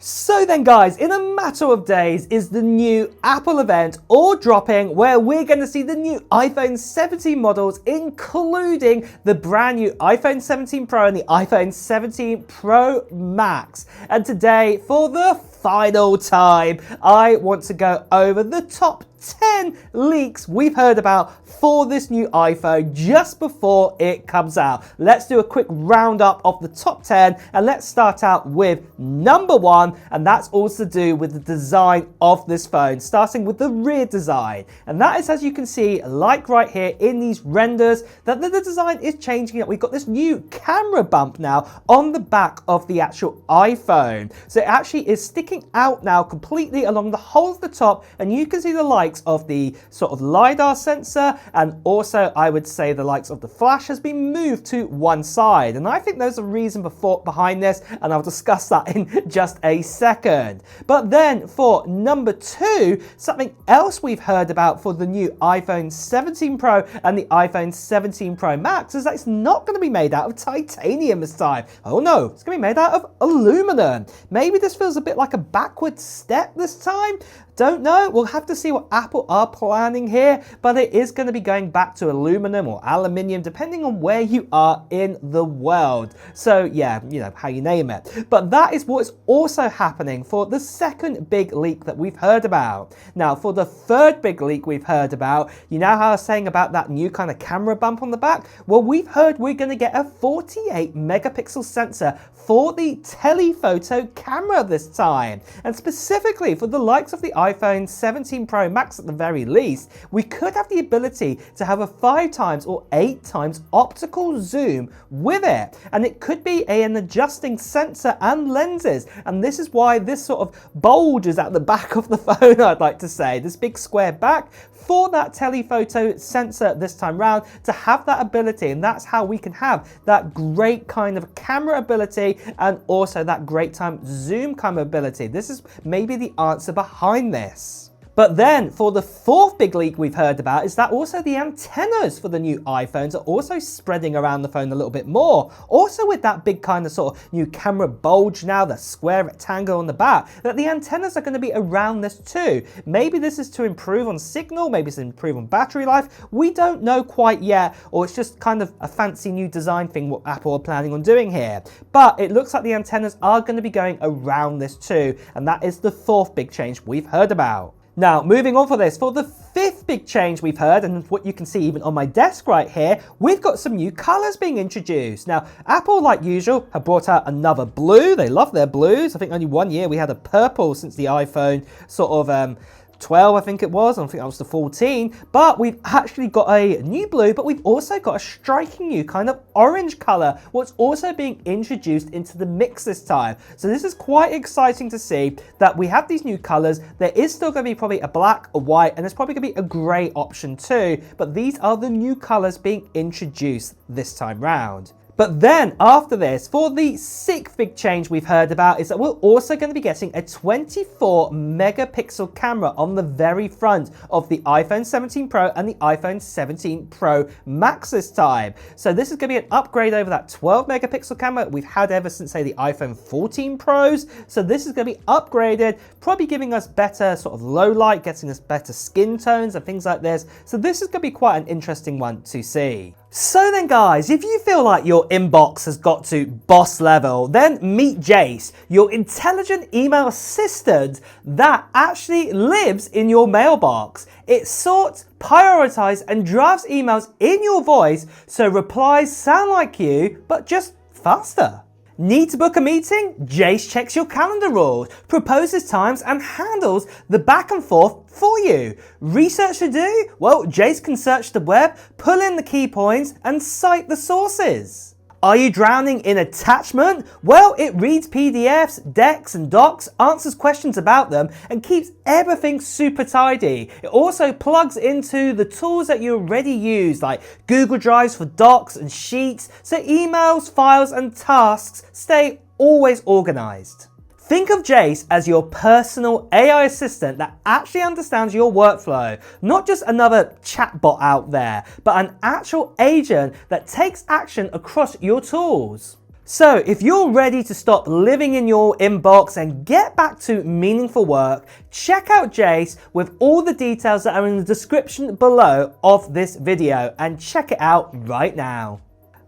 So then guys, in a matter of days is the new Apple event all dropping where we're going to see the new iPhone 17 models, including the brand new iPhone 17 Pro and the iPhone 17 Pro Max. And today, for the final time, I want to go over the top 10 leaks we've heard about for this new iPhone just before it comes out. Let's do a quick roundup of the top 10 and let's start out with number 1, and that's all to do with the design of this phone, starting with the rear design. And that is, as you can see, like right here in these renders, that the design is changing. That we've got this new camera bump now on the back of the actual iPhone. So it actually is sticking out now completely along the whole of the top, and you can see the likes of the sort of LiDAR sensor, and also I would say the likes of the flash has been moved to one side. And I think there's a reason behind this, and I'll discuss that in just a second. But then for number 2, something else we've heard about for the new iPhone 17 Pro and the iPhone 17 Pro Max is that it's not going to be made out of titanium this time. Oh no, it's going to be made out of aluminum. Maybe this feels a bit like a backward step this time. Don't know. We'll have to see what Apple are planning here, but it is going to be going back to aluminum or aluminium depending on where you are in the world. So yeah, you know, how you name it. But that is what is also happening for the second big leak that we've heard about. Now for the third big leak we've heard about, you know how I was saying about that new kind of camera bump on the back? Well, we've heard we're going to get a 48 megapixel sensor for the telephoto camera this time. And specifically for the likes of the iPhone 17 Pro Max at the very least, we could have the ability to have a 5 times or 8 times optical zoom with it. And it could be an adjusting sensor and lenses. And this is why this sort of bulge is at the back of the phone, I'd like to say. This big square back for that telephoto sensor this time round to have that ability. And that's how we can have that great kind of camera ability and also that great time zoom kind of ability. This is maybe the answer behind this. But then for the fourth big leak we've heard about is that also the antennas for the new iPhones are also spreading around the phone a little bit more. Also with that big kind of sort of new camera bulge now, the square rectangle on the back, that the antennas are going to be around this too. Maybe this is to improve on signal, maybe it's to improve on battery life. We don't know quite yet, or it's just kind of a fancy new design thing what Apple are planning on doing here. But it looks like the antennas are going to be going around this too, and that is the fourth big change we've heard about. Now, moving on for this, for the fifth big change we've heard, and what you can see even on my desk right here, we've got some new colors being introduced. Now, Apple, like usual, have brought out another blue. They love their blues. I think only one year we had a purple since the iPhone sort of 12, I think it was. I think that was the 14. But we've actually got a new blue, but we've also got a striking new kind of orange color, what's also being introduced into the mix this time. So this is quite exciting to see that we have these new colors. There is still going to be probably a black, a white, and there's probably going to be a gray option too. But these are the new colors being introduced this time round. But then after this, for the sixth big change we've heard about is that we're also going to be getting a 24 megapixel camera on the very front of the iPhone 17 Pro and the iPhone 17 Pro Max this time. So this is going to be an upgrade over that 12 megapixel camera we've had ever since, say, the iPhone 14 Pros. So this is going to be upgraded, probably giving us better sort of low light, getting us better skin tones and things like this. So this is going to be quite an interesting one to see. So then guys, if you feel like your inbox has got to boss level, then meet Jace, your intelligent email assistant that actually lives in your mailbox. It sorts, prioritizes, and drafts emails in your voice so replies sound like you, but just faster. Need to book a meeting? Jace checks your calendar rules, proposes times, and handles the back and forth for you. Research to do? Well, Jace can search the web, pull in the key points, and cite the sources. Are you drowning in attachment? Well, it reads PDFs, decks, and docs, answers questions about them, and keeps everything super tidy. It also plugs into the tools that you already use, like Google Drives for docs and sheets, so emails, files, and tasks stay always organized. Think of Jace as your personal AI assistant that actually understands your workflow, not just another chatbot out there, but an actual agent that takes action across your tools. So if you're ready to stop living in your inbox and get back to meaningful work, check out Jace with all the details that are in the description below of this video, and check it out right now.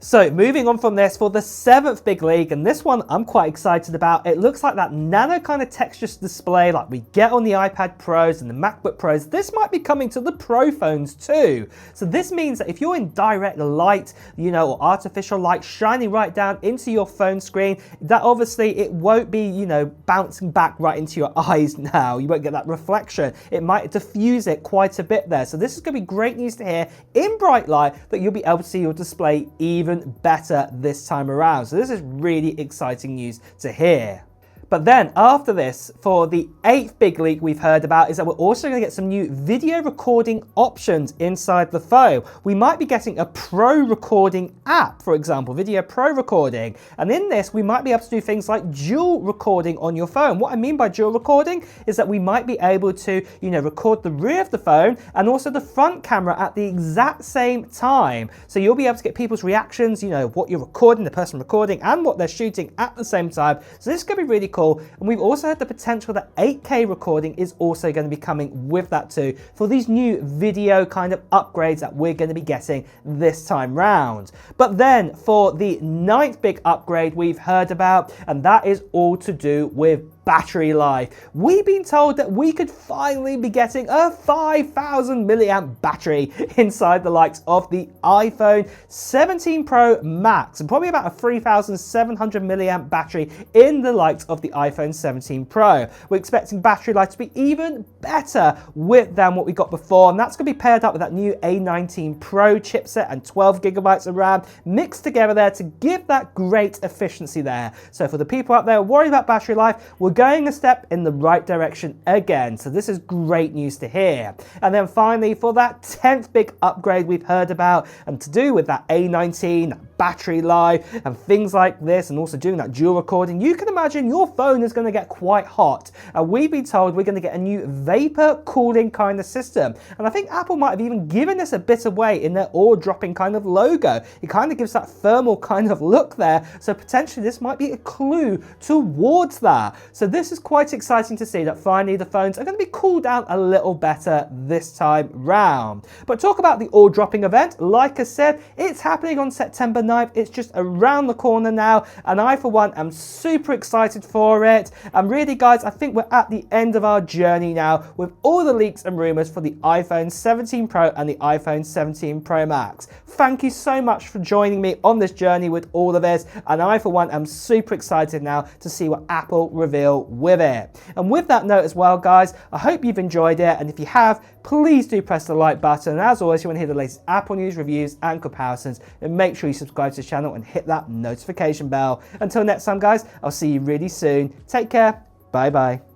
So moving on from this, for the 7th big league, and this one I'm quite excited about. It looks like that nano kind of texture display like we get on the iPad Pros and the MacBook Pros, this might be coming to the Pro phones too. So this means that if you're in direct light, or artificial light shining right down into your phone screen, that obviously it won't be, bouncing back right into your eyes now. You won't get that reflection. It might diffuse it quite a bit there. So this is going to be great news to hear in bright light that you'll be able to see your display even better this time around. So this is really exciting news to hear. But then after this, for the 8th big leak we've heard about is that we're also going to get some new video recording options inside the phone. We might be getting a pro recording app, for example, video pro recording. And in this, we might be able to do things like dual recording on your phone. What I mean by dual recording is that we might be able to, record the rear of the phone and also the front camera at the exact same time. So you'll be able to get people's reactions, what you're recording, the person recording, and what they're shooting at the same time. So this could be really cool. And we've also had the potential that 8K recording is also going to be coming with that too, for these new video kind of upgrades that we're going to be getting this time round. But then for the 9th big upgrade we've heard about, and that is all to do with battery life. We've been told that we could finally be getting a 5,000 milliamp battery inside the likes of the iPhone 17 Pro Max, and probably about a 3,700 milliamp battery in the likes of the iPhone 17 Pro. We're expecting battery life to be even better than what we got before, and that's going to be paired up with that new A19 Pro chipset and 12 gigabytes of RAM mixed together there to give that great efficiency there. So for the people out there worried about battery life, we're going a step in the right direction again. So this is great news to hear. And then finally, for that 10th big upgrade we've heard about, and to do with that A19 battery life and things like this, and also doing that dual recording, you can imagine your phone is going to get quite hot. And we've been told we're going to get a new vapor cooling kind of system. And I think Apple might have even given this a bit away in their ore-dropping kind of logo. It kind of gives that thermal kind of look there. So potentially this might be a clue towards that. So this is quite exciting to see that finally the phones are going to be cooled down a little better this time round. But talk about the ore-dropping event. Like I said, it's happening on September 9th. It's just around the corner now, and I for one am super excited for it. And really guys, I think we're at the end of our journey now with all the leaks and rumors for the iPhone 17 Pro and the iPhone 17 Pro Max. Thank you so much for joining me on this journey with all of this, and I for one am super excited now to see what Apple reveal with it. And with that note as well guys, I hope you've enjoyed it, and if you have, please do press the like button. And as always, if you want to hear the latest Apple news, reviews and comparisons, then make sure you subscribe to the channel and hit that notification bell. Until next time guys, I'll see you really soon. Take care. Bye bye.